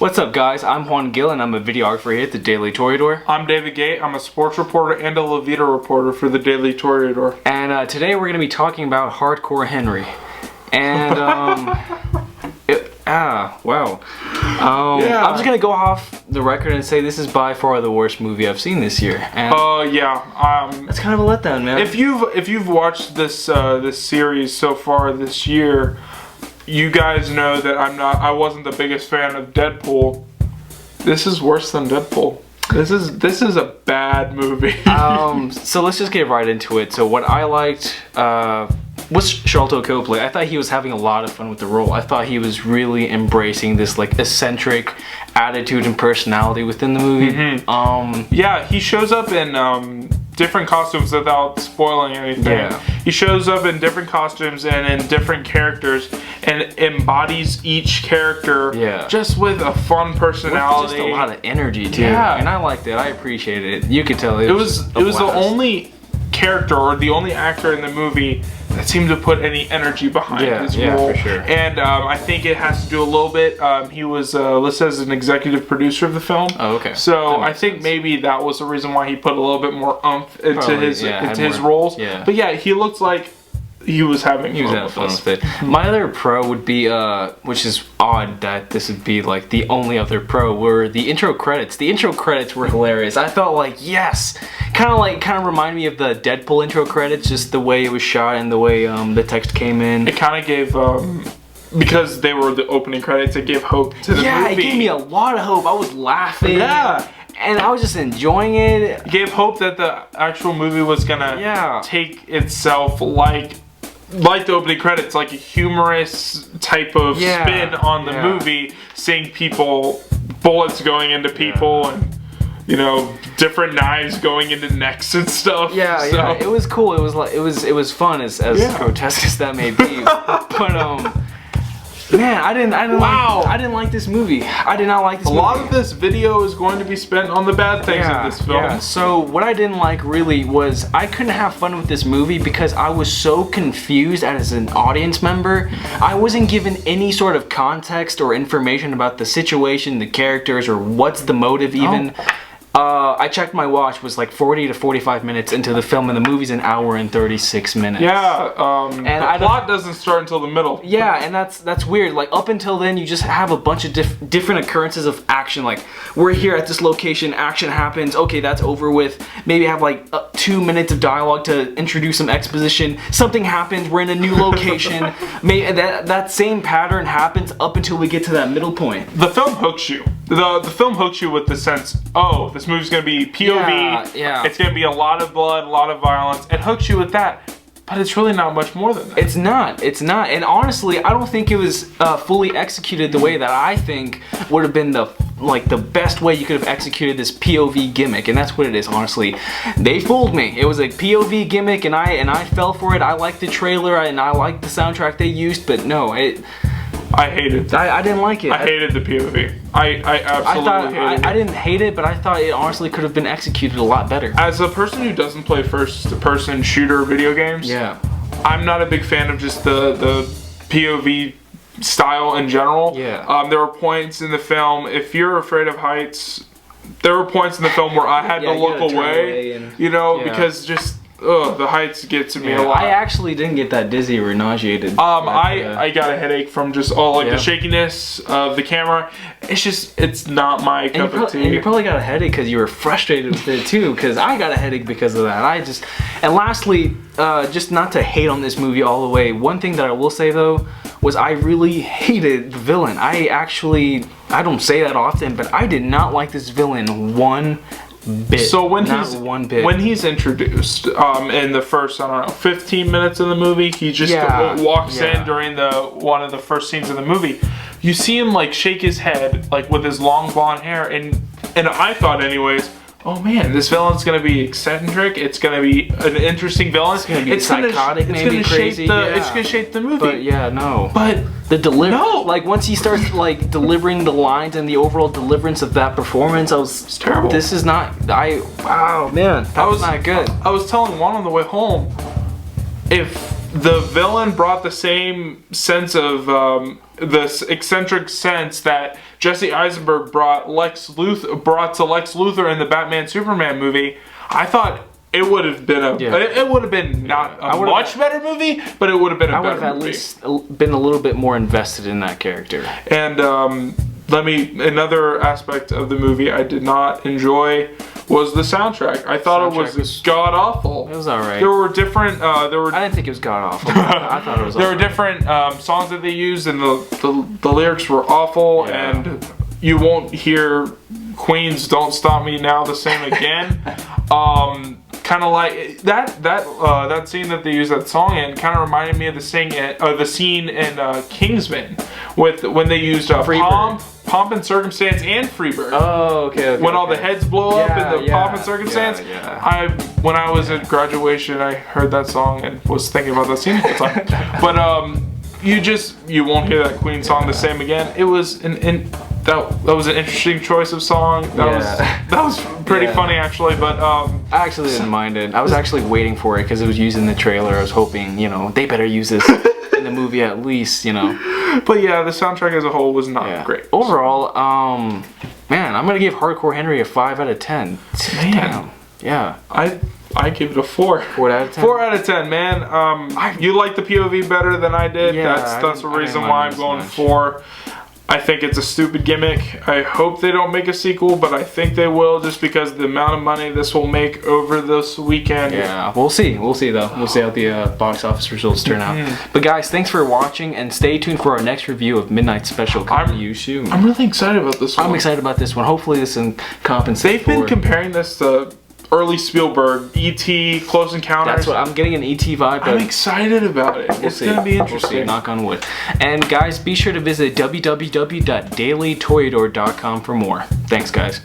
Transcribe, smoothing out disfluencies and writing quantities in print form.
What's up, guys? I'm Juan Gill, and I'm a videographer here at the Daily Toreador. I'm David Gate. I'm a sports reporter and a La Vida reporter for the Daily Toreador. And today we're going to be talking about Hardcore Henry. And, wow. I'm just going to go off the record and say this is by far the worst movie I've seen this year. And it's kind of a letdown, man. If you've watched this series so far this year, you guys know that I wasn't the biggest fan of Deadpool. This is worse than Deadpool. This is a bad movie. So let's just get right into it. So what I liked was Sharlto Copley. I thought he was having a lot of fun with the role. I thought he was really embracing this like eccentric attitude and personality within the movie. Mm-hmm. Yeah, he shows up in different costumes without spoiling anything. Yeah. He shows up in different costumes and in different characters and embodies each character just with a fun personality. With just a lot of energy too. Yeah. And I liked it. I appreciated it. You could tell it was the only character or the only actor in the movie that seemed to put any energy behind his role. For sure. And I think it has to do a little bit. He was listed as an executive producer of the film. Oh, okay. So I think maybe that was the reason why he put a little bit more oomph into his roles. Yeah. But yeah, he looked like he was having fun with it. My other pro would be, which is odd that this would be like the only other pro, were the intro credits. The intro credits were hilarious. I felt like, yes! Kind of reminded me of the Deadpool intro credits, just the way it was shot and the way the text came in. It kind of gave, because they were the opening credits, it gave hope to the movie. Yeah, it gave me a lot of hope. I was laughing. Yeah. And I was just enjoying it. It gave hope that the actual movie was gonna take itself like the opening credits, like a humorous type of spin on the movie, seeing people, bullets going into people and, you know, different knives going into necks and stuff. Yeah, it was cool. It was fun, as grotesque as that may be. But man, I didn't like this movie. I did not like this movie. A lot of this video is going to be spent on the bad things of this film. Yeah. So what I didn't like really was I couldn't have fun with this movie because I was so confused as an audience member. I wasn't given any sort of context or information about the situation, the characters, or what's the motive even. I checked my watch, it was like 40 to 45 minutes into the film, and the movie's an hour and 36 minutes. Yeah, and the plot doesn't start until the middle. Yeah, and that's weird. Like, up until then, you just have a bunch of different occurrences of action. Like, we're here at this location, action happens, okay, that's over with. Maybe have like 2 minutes of dialogue to introduce some exposition. Something happens, we're in a new location. Maybe that same pattern happens up until we get to that middle point. The film hooks you. The film hooks you with the sense, oh, this movie's gonna be POV, it's gonna be a lot of blood, a lot of violence. It hooks you with that, but it's really not much more than that. It's not, and honestly, I don't think it was fully executed the way that I think would have been the best way you could have executed this POV gimmick, and that's what it is, honestly. They fooled me. It was a POV gimmick, and I fell for it. I liked the trailer, and I liked the soundtrack they used, but no, I hated it. I didn't like it. I hated the POV. I absolutely hated it. I didn't hate it, but I thought it honestly could have been executed a lot better. As a person who doesn't play first-person shooter video games, I'm not a big fan of just the POV style in general. There were points in the film, if you're afraid of heights, there were points in the film where I had to look away, because just the heights get to me a lot. I actually didn't get that dizzy or nauseated. I got a headache from just all the shakiness of the camera. It's not my cup of tea. And you probably got a headache because you were frustrated with it too, because I got a headache because of that. And lastly, just not to hate on this movie all the way, one thing that I will say though was I really hated the villain. I don't say that often, but I did not like this villain one bit. So when he's introduced in the first, 15 minutes of the movie, he just walks in during one of the first scenes of the movie. You see him like shake his head like with his long blonde hair, and I thought anyways, oh man, this villain's gonna be eccentric. It's gonna be an interesting villain. It's gonna be psychotic, maybe crazy. It's gonna shape the movie. But But the like once he starts like delivering the lines and the overall deliverance of that performance, it's terrible. This is not. Wow, man, that was not good. I was telling Juan on the way home, if the villain brought the same sense of this eccentric sense that Jesse Eisenberg brought to Lex Luthor in the Batman Superman movie. I thought it would have been it would have been not a much better movie, but it would have been a better movie. I would have at least been a little bit more invested in that character. And another aspect of the movie I did not enjoy was the soundtrack. I thought it was god awful. It was alright. There were different. I didn't think it was god awful. I thought it was. There were different songs that they used, and the lyrics were awful. Yeah. And you won't hear Queen's "Don't Stop Me Now" the same again. Kind of like that scene that they used that song in kind of reminded me of the scene in Kingsman when they used Pomp and Circumstance and Freebird. Oh, okay. When all the heads blow up in the Pomp and Circumstance. When I was at graduation, I heard that song and was thinking about that scene all the time. But you won't hear that Queen song the same again. It was that was an interesting choice of song. That was pretty funny actually. But I actually didn't mind it. I was actually waiting for it because it was used in the trailer. I was hoping they better use this in the movie at least. But yeah, the soundtrack as a whole was not great. Overall, man, I'm gonna give Hardcore Henry a 5 out of 10. Man. Damn. Yeah. I give it a 4. 4 out of 10. 4 out of 10, man. You like the POV better than I did. Yeah, that's the reason why I'm going 4. I think it's a stupid gimmick. I hope they don't make a sequel, but I think they will just because of the amount of money this will make over this weekend. Yeah, we'll see. We'll see, though. We'll see how the box office results turn out. But, guys, thanks for watching, and stay tuned for our next review of Midnight Special coming to you soon. I'm really excited about this one. I'm excited about this one. Hopefully this can compensate. They've been comparing this to early Spielberg, E.T., Close Encounters. That's what I'm getting, an E.T. vibe. But I'm excited about it. It's going to be interesting. We'll see. Knock on wood. And guys, be sure to visit www.dailytoyador.com for more. Thanks, guys.